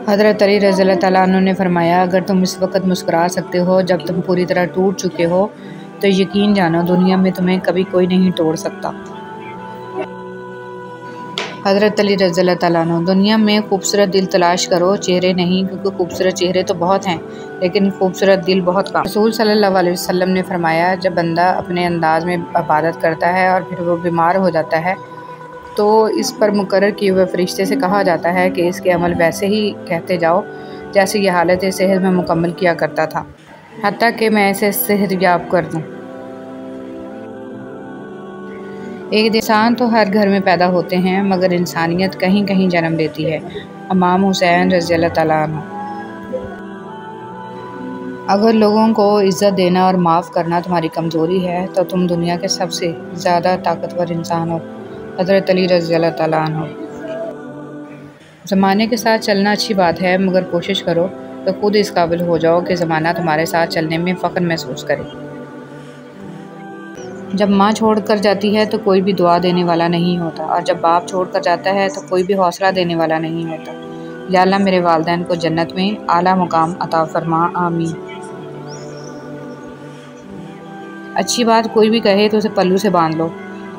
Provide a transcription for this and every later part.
حضرت علی رضی اللہ تعالیٰ عنہ نے فرمایا، اگر تم اس وقت مسکرا سکتے ہو جب تم پوری طرح ٹوٹ چکے ہو تو یقین جانو دنیا میں تمہیں کبھی کوئی نہیں توڑ سکتا۔ حضرت علی رضی اللہ تعالیٰ عنہ: دنیا میں خوبصورت دل تلاش کرو، چہرے نہیں، کیونکہ خوبصورت چہرے تو بہت ہیں لیکن خوبصورت دل بہت کم۔ رسول صلی اللہ علیہ وسلم نے فرمایا، جب بندہ اپنے انداز میں عبادت کرتا ہے اور پھر وہ بیمار ہو جاتا ہے تو اس پر مقرر کیے ہوئے فرشتے سے کہا جاتا ہے کہ اس کے عمل ویسے ہی کہتے جاؤ جیسے یہ حالت صحت میں مکمل کیا کرتا تھا، حتیٰ کہ میں اسے صحت یاب کر دوں۔ ایک انسان تو ہر گھر میں پیدا ہوتے ہیں مگر انسانیت کہیں کہیں جنم لیتی ہے۔ امام حسین رضی اللہ تعالیٰ عنہ: اگر لوگوں کو عزت دینا اور معاف کرنا تمہاری کمزوری ہے تو تم دنیا کے سب سے زیادہ طاقتور انسان ہو۔ حضرت علی رضی اللہ تعالیٰ عنہ: زمانے کے ساتھ چلنا اچھی بات ہے مگر کوشش کرو کہ خود اس قابل ہو جاؤ کہ زمانہ تمہارے ساتھ چلنے میں فخر محسوس کرے۔ جب ماں چھوڑ کر جاتی ہے تو کوئی بھی دعا دینے والا نہیں ہوتا، اور جب باپ چھوڑ کر جاتا ہے تو کوئی بھی حوصلہ دینے والا نہیں ہوتا۔ یا اللہ میرے والدین کو جنت میں اعلیٰ مقام عطا فرما، آمین۔ اچھی بات کوئی بھی کہے تو اسے پلو سے باندھ لو،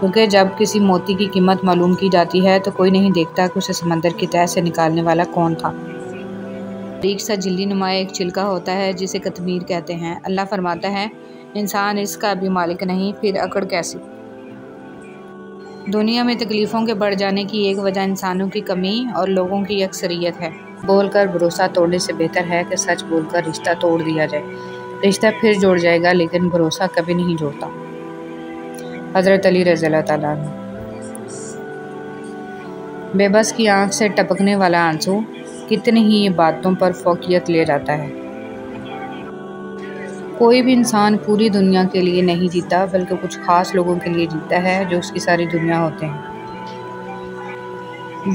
کیونکہ جب کسی موتی کی قیمت معلوم کی جاتی ہے تو کوئی نہیں دیکھتا کہ اسے سمندر کی تہہ سے نکالنے والا کون تھا۔ باریک سا جھلی نما ایک چھلکا ہوتا ہے جسے قطمیر کہتے ہیں۔ اللہ فرماتا ہے، انسان اس کا بھی مالک نہیں، پھر اکڑ کیسی؟ دنیا میں تکلیفوں کے بڑھ جانے کی ایک وجہ انسانوں کی کمی اور لوگوں کی اکثریت ہے۔ بول کر بھروسہ توڑنے سے بہتر ہے کہ سچ بول کر رشتہ توڑ دیا جائے۔ رشتہ پھر جوڑ جائے گا لیکن بھروسہ کبھی نہیں جوڑتا۔ حضرت علی رضی اللہ تعالیٰ عنہ: بے بس کی آنکھ سے ٹپکنے والا آنسو کتنی ہی عبادتوں پر فوقیت لے جاتا ہے۔ کوئی بھی انسان پوری دنیا کے لیے نہیں جیتا بلکہ کچھ خاص لوگوں کے لیے جیتا ہے جو اس کی ساری دنیا ہوتے ہیں۔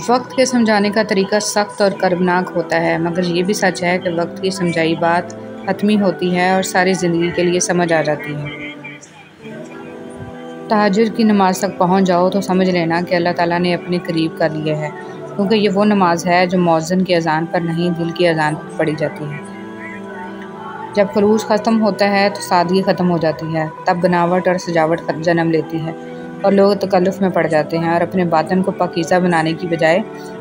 وقت کے سمجھانے کا طریقہ سخت اور کربناک ہوتا ہے مگر یہ بھی سچ ہے کہ وقت کی سمجھائی بات حتمی ہوتی ہے اور ساری زندگی کے لیے سمجھ آ جاتی ہے۔ تہجد کی نماز تک پہنچ جاؤ تو سمجھ لینا کہ اللہ تعالیٰ نے اپنے قریب کر لیا ہے، کیونکہ یہ وہ نماز ہے جو مؤذن کی اذان پر نہیں دل کی اذان پر پڑھی جاتی ہے۔ جب خلوص ختم ہوتا ہے تو سادگی ختم ہو جاتی ہے، تب بناوٹ اور سجاوٹ جنم لیتی ہے اور لوگ تکلف میں پڑ جاتے ہیں اور اپنے باطن کو پاکیزہ بنانے کی بجائے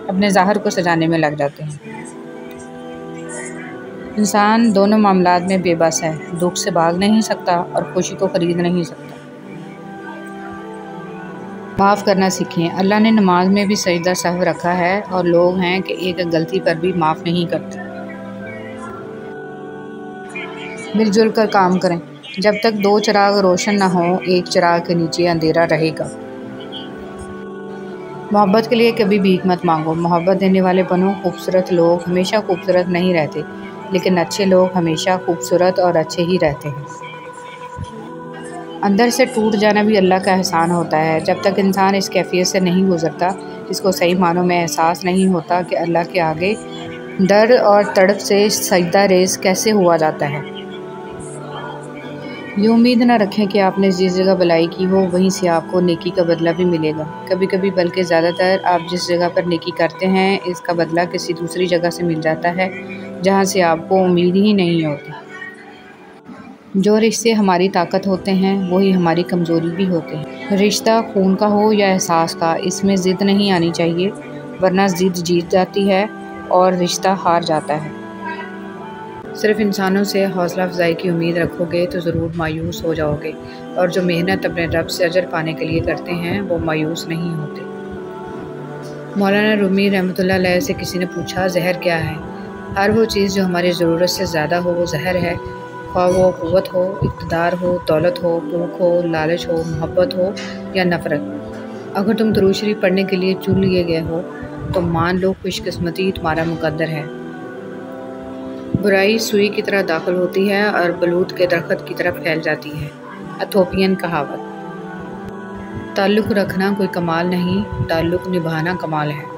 اپنے ظاہر کو سجانے میں لگ جاتے ہیں۔ انسان دونوں معاملات میں بے بس ہے، دکھ سے بھاگ نہیں سکتا اور خوشی کو خرید نہیں سکتا۔ معاف کرنا سیکھیں۔ اللہ نے نماز میں بھی سجدہ سہو رکھا ہے اور لوگ ہیں کہ ایک غلطی پر بھی معاف نہیں کرتے۔ مل جل کر کام کریں۔ جب تک دو چراغ روشن نہ ہوں ایک چراغ کے نیچے اندھیرا رہے گا۔ محبت کے لیے کبھی بھیک مت مانگو، محبت دینے والے بنو۔ خوبصورت لوگ ہمیشہ خوبصورت نہیں رہتے لیکن اچھے لوگ ہمیشہ خوبصورت اور اچھے ہی رہتے ہیں۔ اندر سے ٹوٹ جانا بھی اللہ کا احسان ہوتا ہے۔ جب تک انسان اس کیفیت سے نہیں گزرتا، اس کو صحیح معنوں میں احساس نہیں ہوتا کہ اللہ کے آگے ڈر اور تڑپ سے سجدہ ریز کیسے ہوا جاتا ہے۔ یہ امید نہ رکھیں کہ آپ نے جس جگہ بھلائی کی ہو وہیں سے آپ کو نیکی کا بدلہ بھی ملے گا۔ کبھی کبھی بلکہ زیادہ تر آپ جس جگہ پر نیکی کرتے ہیں اس کا بدلہ کسی دوسری جگہ سے مل جاتا ہے جہاں سے آپ کو امید ہی نہیں ہوتی۔ جو رشتے ہماری طاقت ہوتے ہیں وہی ہماری کمزوری بھی ہوتے ہیں۔ رشتہ خون کا ہو یا احساس کا، اس میں ضد نہیں آنی چاہیے ورنہ ضد جیت جاتی ہے اور رشتہ ہار جاتا ہے۔ صرف انسانوں سے حوصلہ افزائی کی امید رکھو گے تو ضرور مایوس ہو جاؤ گے، اور جو محنت اپنے رب سے اجر پانے کے لیے کرتے ہیں وہ مایوس نہیں ہوتے۔ مولانا رومی رحمۃ اللہ علیہ سے کسی نے پوچھا، زہر کیا ہے؟ ہر وہ چیز جو ہماری ضرورت سے زیادہ ہو وہ زہر ہے، خواہ وہ قوت ہو، اقتدار ہو، دولت ہو، بھوک ہو، لالچ ہو، محبت ہو یا نفرت۔ اگر تم درود شریف پڑھنے کے لیے چن لیے گئے ہو تو مان لو خوش قسمتی تمہارا مقدر ہے۔ برائی سوئی کی طرح داخل ہوتی ہے اور بلوط کے درخت کی طرف پھیل جاتی ہے۔ ایتھوپین کہاوت۔ تعلق رکھنا کوئی کمال نہیں، تعلق نبھانا کمال ہے۔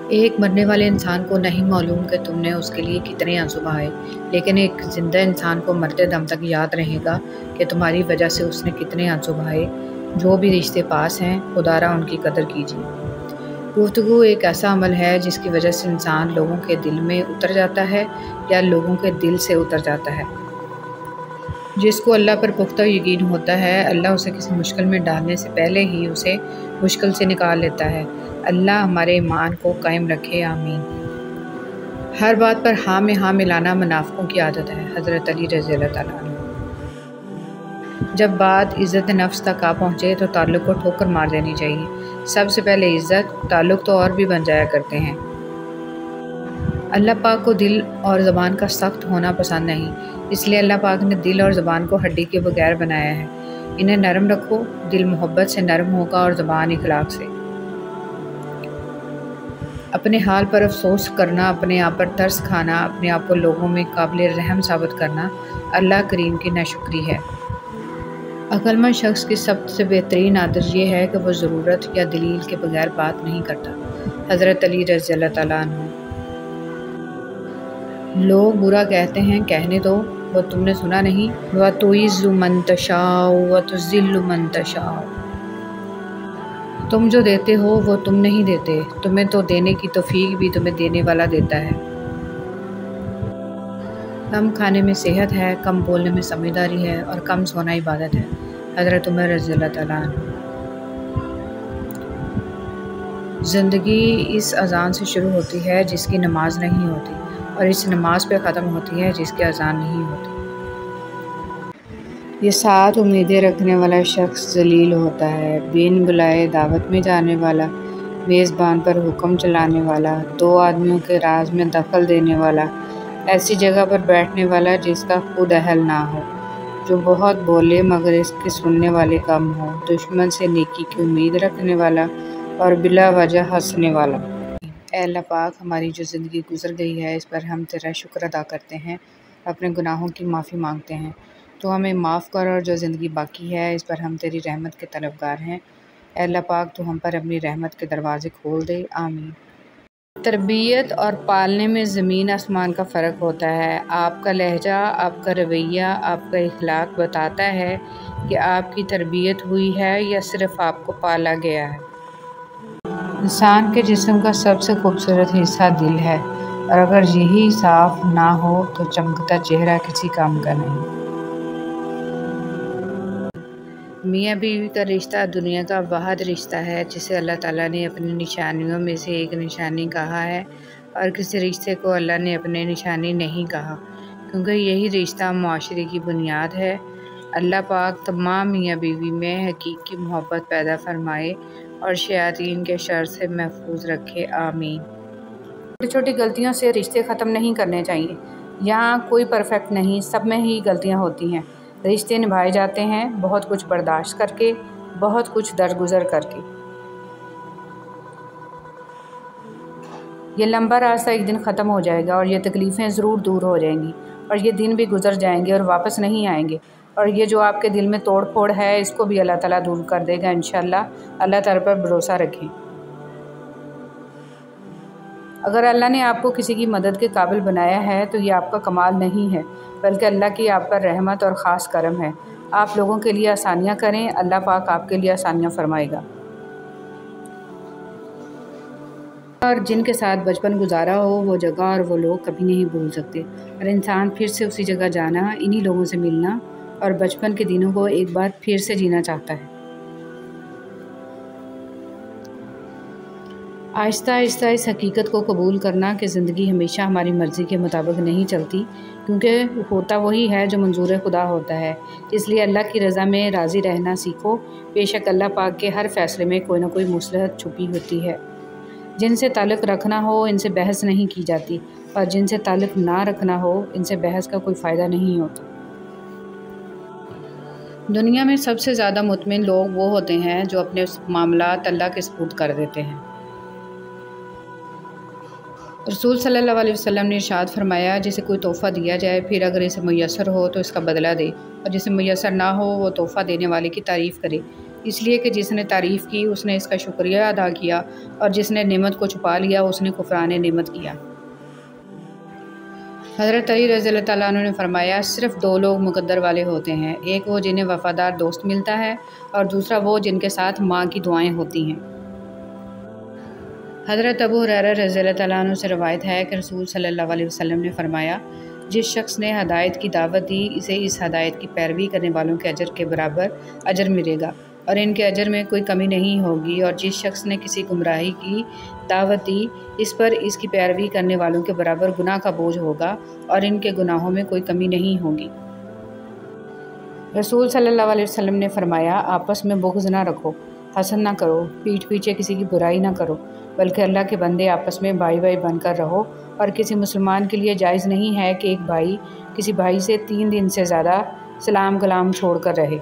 ایک مرنے والے انسان کو نہیں معلوم کہ تم نے اس کے لیے کتنے آنسو بہائے، لیکن ایک زندہ انسان کو مرتے دم تک یاد رہے گا کہ تمہاری وجہ سے اس نے کتنے آنسو بہائے۔ جو بھی رشتے پاس ہیں خدا را ان کی قدر کیجیے۔ گفتگو ایک ایسا عمل ہے جس کی وجہ سے انسان لوگوں کے دل میں اتر جاتا ہے یا لوگوں کے دل سے اتر جاتا ہے۔ جس کو اللہ پر پختہ یقین ہوتا ہے، اللہ اسے کسی مشکل میں ڈالنے سے پہلے ہی اسے مشکل سے نکال لیتا ہے۔ اللہ ہمارے ایمان کو قائم رکھے، آمین۔ ہر بات پر ہاں میں ہاں ملانا منافقوں کی عادت ہے۔ حضرت علی رضی اللہ تعالیٰ عنہ۔ جب بات عزت نفس تک آ پہنچے تو تعلق کو ٹھوکر مار دینی چاہیے۔ سب سے پہلے عزت، تعلق تو اور بھی بن جایا کرتے ہیں۔ اللہ پاک کو دل اور زبان کا سخت ہونا پسند نہیں، اس لیے اللہ پاک نے دل اور زبان کو ہڈی کے بغیر بنایا ہے۔ انہیں نرم رکھو، دل محبت سے نرم ہوگا اور زبان اخلاق سے۔ اپنے حال پر افسوس کرنا، اپنے آپ پر ترس کھانا، اپنے آپ کو لوگوں میں قابل رحم ثابت کرنا اللہ کریم کی ناشکری ہے۔ عقل مند شخص کی سب سے بہترین عادت یہ ہے کہ وہ ضرورت یا دلیل کے بغیر بات نہیں کرتا۔ حضرت علی رضی اللہ تعالیٰ عنہ۔ لوگ برا کہتے ہیں، کہنے دو، وہ تم نے سنا نہیں، وَتُعِزُّ مَن تَشَاءُ وَتُذِلُّ مَن تَشَاءُ۔ تم جو دیتے ہو وہ تم نہیں دیتے، تمہیں تو دینے کی توفیق بھی تمہیں دینے والا دیتا ہے۔ کم کھانے میں صحت ہے، کم بولنے میں سمجھداری ہے، اور کم سونا عبادت ہے۔ حضرت عمر رضی اللہ تعالیٰ عنہ۔ زندگی اس اذان سے شروع ہوتی ہے جس کی نماز نہیں ہوتی، اور اس نماز پہ ختم ہوتی ہے جس کی اذان نہیں ہوتی۔ یہ 7 امیدیں رکھنے والا شخص ذلیل ہوتا ہے: بن بلائے دعوت میں جانے والا، میزبان پر حکم چلانے والا، 2 آدمیوں کے راز میں دخل دینے والا، ایسی جگہ پر بیٹھنے والا جس کا خود اہل نہ ہو، جو بہت بولے مگر اس کے سننے والے کم ہو، دشمن سے نیکی کی امید رکھنے والا اور بلا وجہ ہنسنے والا۔ اے اللہ پاک، ہماری جو زندگی گزر گئی ہے اس پر ہم تیرا شکر ادا کرتے ہیں، اپنے گناہوں کی معافی مانگتے ہیں۔ تو ہمیں معاف کر، اور جو زندگی باقی ہے اس پر ہم تیری رحمت کے طلبگار ہیں۔ اے اللہ پاک، تو ہم پر اپنی رحمت کے دروازے کھول دے، آمین۔ تربیت اور پالنے میں زمین آسمان کا فرق ہوتا ہے۔ آپ کا لہجہ، آپ کا رویہ، آپ کا اخلاق بتاتا ہے کہ آپ کی تربیت ہوئی ہے یا صرف آپ کو پالا گیا ہے۔ انسان کے جسم کا سب سے خوبصورت حصہ دل ہے، اور اگر یہی صاف نہ ہو تو چمکتا چہرہ کسی کام کا نہیں۔ میاں بیوی کا رشتہ دنیا کا واحد رشتہ ہے جسے اللہ تعالیٰ نے اپنی نشانیوں میں سے ایک نشانی کہا ہے، اور کسی رشتے کو اللہ نے اپنی نشانی نہیں کہا، کیونکہ یہی رشتہ معاشرے کی بنیاد ہے۔ اللہ پاک تمام میاں بیوی میں حقیقی محبت پیدا فرمائے اور شیاطین کے شر سے محفوظ رکھے، آمین۔ چھوٹی چھوٹی غلطیوں سے رشتے ختم نہیں کرنے چاہیے۔ یہاں کوئی پرفیکٹ نہیں، سب میں ہی غلطیاں ہوتی ہیں۔ رشتے نبھائے جاتے ہیں بہت کچھ برداشت کر کے، بہت کچھ درگزر کر کے۔ یہ لمبا راستہ ایک دن ختم ہو جائے گا، اور یہ تکلیفیں ضرور دور ہو جائیں گی، اور یہ دن بھی گزر جائیں گے اور واپس نہیں آئیں گے، اور یہ جو آپ کے دل میں توڑ پھوڑ ہے اس کو بھی اللہ تعالیٰ دور کر دے گا انشاءاللہ۔ اللہ تعالیٰ پر بھروسہ رکھیں۔ اگر اللہ نے آپ کو کسی کی مدد کے قابل بنایا ہے تو یہ آپ کا کمال نہیں ہے، بلکہ اللہ کی آپ پر رحمت اور خاص کرم ہے۔ آپ لوگوں کے لیے آسانیاں کریں، اللہ پاک آپ کے لیے آسانیاں فرمائے گا۔ اور جن کے ساتھ بچپن گزارا ہو وہ جگہ اور وہ لوگ کبھی نہیں بھول سکتے، اور انسان پھر سے اسی جگہ جانا، انہی لوگوں سے ملنا اور بچپن کے دنوں کو ایک بار پھر سے جینا چاہتا ہے۔ آہستہ آہستہ اس حقیقت کو قبول کرنا کہ زندگی ہمیشہ ہماری مرضی کے مطابق نہیں چلتی، کیونکہ ہوتا وہی ہے جو منظور خدا ہوتا ہے۔ اس لیے اللہ کی رضا میں راضی رہنا سیکھو۔ بے شک اللہ پاک کے ہر فیصلے میں کوئی نہ کوئی مصلحت چھپی ہوتی ہے۔ جن سے تعلق رکھنا ہو ان سے بحث نہیں کی جاتی، اور جن سے تعلق نہ رکھنا ہو ان سے بحث کا کوئی فائدہ نہیں ہوتا۔ دنیا میں سب سے زیادہ مطمئن لوگ وہ ہوتے ہیں جو اپنے معاملات اللہ کے سپرد کر دیتے ہیں۔ رسول صلی اللہ علیہ وسلم نے ارشاد فرمایا، جسے کوئی تحفہ دیا جائے پھر اگر اسے میسر ہو تو اس کا بدلہ دے، اور جسے میسر نہ ہو وہ تحفہ دینے والے کی تعریف کرے، اس لیے کہ جس نے تعریف کی اس نے اس کا شکریہ ادا کیا، اور جس نے نعمت کو چھپا لیا اس نے کفران نعمت کیا۔ حضرت علی رضی اللہ تعالیٰ عنہ نے فرمایا، صرف 2 لوگ مقدر والے ہوتے ہیں، ایک وہ جنہیں وفادار دوست ملتا ہے، اور دوسرا وہ جن کے ساتھ ماں کی دعائیں ہوتی ہیں۔ حضرت ابو ہریرہ رضی اللہ تعالیٰ عنہ سے روایت ہے کہ رسول صلی اللہ علیہ وسلم نے فرمایا، جس شخص نے ہدایت کی دعوت دی اسے اس ہدایت کی پیروی کرنے والوں کے اجر کے برابر اجر ملے گا اور ان کے اجر میں کوئی کمی نہیں ہوگی، اور جس شخص نے کسی گمراہی کی دعوت دی اس پر اس کی پیروی کرنے والوں کے برابر گناہ کا بوجھ ہوگا اور ان کے گناہوں میں کوئی کمی نہیں ہوگی۔ رسول صلی اللہ علیہ وسلم نے فرمایا، آپس میں بغض نہ رکھو، حسد نہ کرو، پیٹھ پیچھے کسی کی برائی نہ کرو، بلکہ اللہ کے بندے آپس میں بھائی بھائی بن کر رہو، اور کسی مسلمان کے لیے جائز نہیں ہے کہ ایک بھائی کسی بھائی سے 3 دن سے زیادہ سلام کلام چھوڑ کر رہے۔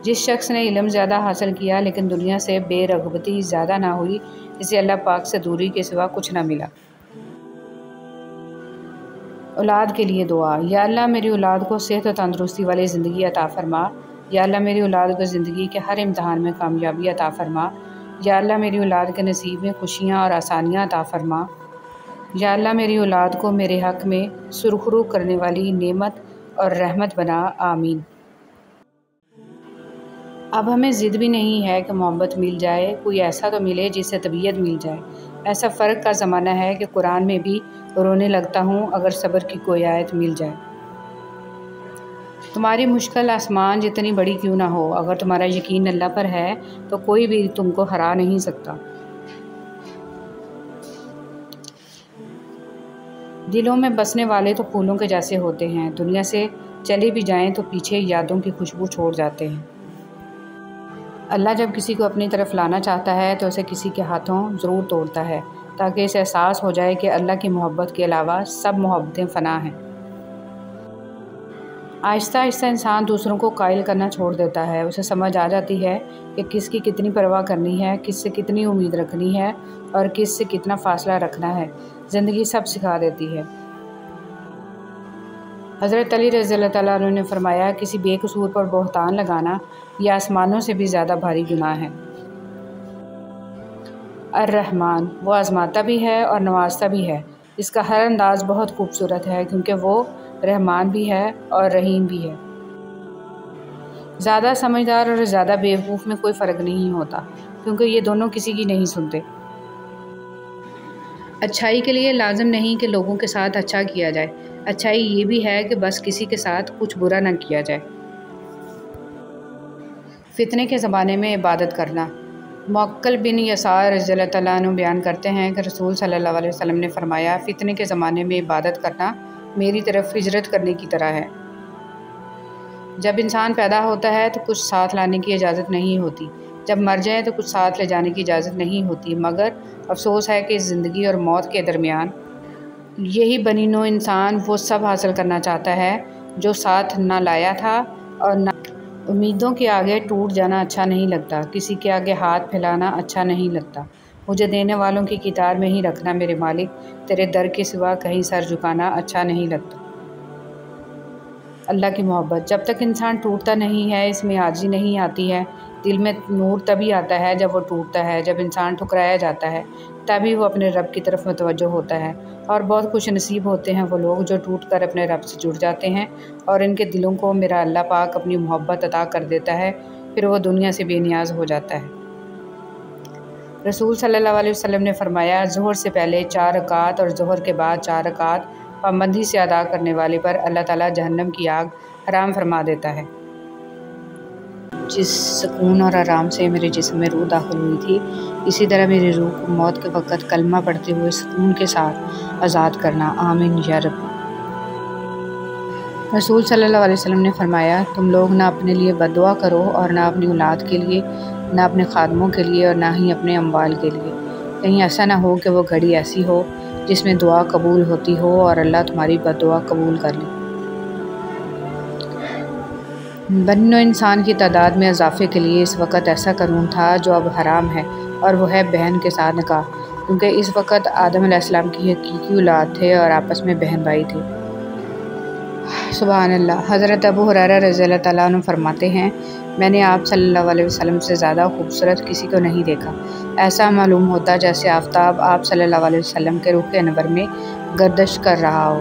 جس شخص نے علم زیادہ حاصل کیا لیکن دنیا سے بے رغبتی زیادہ نہ ہوئی، اسے اللہ پاک سے دوری کے سوا کچھ نہ ملا۔ اولاد کے لیے دعا۔ یا اللہ میری اولاد کو صحت و تندرستی والی زندگی عطا فرما۔ یا اللہ میری اولاد کو زندگی کے ہر امتحان میں کامیابی عطا فرما۔ یا اللہ میری اولاد کے نصیب میں خوشیاں اور آسانیاں عطا فرما۔ یا اللہ میری اولاد کو میرے حق میں سرخرو کرنے والی نعمت اور رحمت بنا، آمین۔ اب ہمیں ضد بھی نہیں ہے کہ محبت مل جائے، کوئی ایسا تو ملے جس سے طبیعت مل جائے۔ ایسا فرق کا زمانہ ہے کہ قرآن میں بھی رونے لگتا ہوں اگر صبر کی کوئی آیت مل جائے۔ تمہاری مشکل آسمان جتنی بڑی کیوں نہ ہو، اگر تمہارا یقین اللہ پر ہے تو کوئی بھی تم کو ہرا نہیں سکتا۔ دلوں میں بسنے والے تو پھولوں کے جیسے ہوتے ہیں، دنیا سے چلے بھی جائیں تو پیچھے یادوں کی خوشبو چھوڑ جاتے ہیں۔ اللہ جب کسی کو اپنی طرف لانا چاہتا ہے تو اسے کسی کے ہاتھوں ضرور توڑتا ہے، تاکہ اسے احساس ہو جائے کہ اللہ کی محبت کے علاوہ سب محبتیں فنا ہیں۔ آہستہ آہستہ انسان دوسروں کو قائل کرنا چھوڑ دیتا ہے، اسے سمجھ آ جاتی ہے کہ کس کی کتنی پرواہ کرنی ہے، کس سے کتنی امید رکھنی ہے اور کس سے کتنا فاصلہ رکھنا ہے۔ زندگی سب سکھا دیتی ہے۔ حضرت علی رضی اللہ تعالیٰ عنہ نے فرمایا، کسی بے قصور پر بہتان لگانا یہ آسمانوں سے بھی زیادہ بھاری گناہ ہے۔ الرحمن، وہ آزماتا بھی ہے اور نوازتا بھی ہے۔ اس کا ہر انداز بہت خوبصورت ہے کیونکہ وہ رحمان بھی ہے اور رحیم بھی ہے۔ زیادہ سمجھدار اور زیادہ بیوقوف میں کوئی فرق نہیں ہوتا، کیونکہ یہ دونوں کسی کی نہیں سنتے۔ اچھائی کے لیے لازم نہیں کہ لوگوں کے ساتھ اچھا کیا جائے، اچھائی یہ بھی ہے کہ بس کسی کے ساتھ کچھ برا نہ کیا جائے۔ فتنے کے زمانے میں عبادت کرنا۔ معقل بن یسار رضی اللہ تعالیٰ عنہ بیان کرتے ہیں کہ رسول صلی اللہ علیہ وسلم نے فرمایا، فتنے کے زمانے میں عبادت کرنا میری طرف ہجرت کرنے کی طرح ہے۔ جب انسان پیدا ہوتا ہے تو کچھ ساتھ لانے کی اجازت نہیں ہوتی، جب مر جائے تو کچھ ساتھ لے جانے کی اجازت نہیں ہوتی، مگر افسوس ہے کہ اس زندگی اور موت کے درمیان یہی بنی نوع انسان وہ سب حاصل کرنا چاہتا ہے جو ساتھ نہ لایا تھا، اور نہ امیدوں کے آگے ٹوٹ جانا اچھا نہیں لگتا، کسی کے آگے ہاتھ پھیلانا اچھا نہیں لگتا، مجھے دینے والوں کی قطار میں ہی رکھنا میرے مالک، تیرے در کے سوا کہیں سر جھکانا اچھا نہیں لگتا۔ اللہ کی محبت۔ جب تک انسان ٹوٹتا نہیں ہے اس میں عاجزی نہیں آتی ہے۔ دل میں نور تبھی آتا ہے جب وہ ٹوٹتا ہے، جب انسان ٹھکرایا جاتا ہے تبھی وہ اپنے رب کی طرف متوجہ ہوتا ہے، اور بہت خوش نصیب ہوتے ہیں وہ لوگ جو ٹوٹ کر اپنے رب سے جڑ جاتے ہیں اور ان کے دلوں کو میرا اللہ پاک اپنی محبت عطا کر دیتا ہے، پھر وہ دنیا سے بے نیاز ہو جاتا ہے۔ رسول صلی اللہ علیہ وسلم نے فرمایا، ظہر سے پہلے 4 رکعات اور ظہر کے بعد 4 رکعات پابندی سے ادا کرنے والے پر اللہ تعالیٰ جہنم کی آگ حرام فرما دیتا ہے۔ جس سکون اور آرام سے میرے جسم میں روح داخل ہوئی تھی، اسی طرح میری روح کو موت کے وقت کلمہ پڑھتے ہوئے سکون کے ساتھ آزاد کرنا، آمین یا رب۔ رسول صلی اللہ علیہ وسلم نے فرمایا، تم لوگ نہ اپنے لیے بد دعا کرو اور نہ اپنی اولاد کے لیے، نہ اپنے خادموں کے لیے اور نہ ہی اپنے اموال کے لیے، کہیں ایسا نہ ہو کہ وہ گھڑی ایسی ہو جس میں دعا قبول ہوتی ہو اور اللہ تمہاری بد دعا قبول کر لے۔ بنی نوع انسان کی تعداد میں اضافے کے لیے اس وقت ایسا قانون تھا جو اب حرام ہے، اور وہ ہے بہن کے ساتھ نکاح، کیونکہ اس وقت آدم علیہ السلام کی حقیقی اولاد تھے اور آپس میں بہن بھائی تھے۔ سبحان اللہ۔ حضرت ابو ہریرہ رضی اللہ تعالیٰ عنہ فرماتے ہیں، میں نے آپ صلی اللہ علیہ وسلم سے زیادہ خوبصورت کسی کو نہیں دیکھا، ایسا معلوم ہوتا جیسے آفتاب آپ صلی اللہ علیہ وسلم کے رخ انور میں گردش کر رہا ہو۔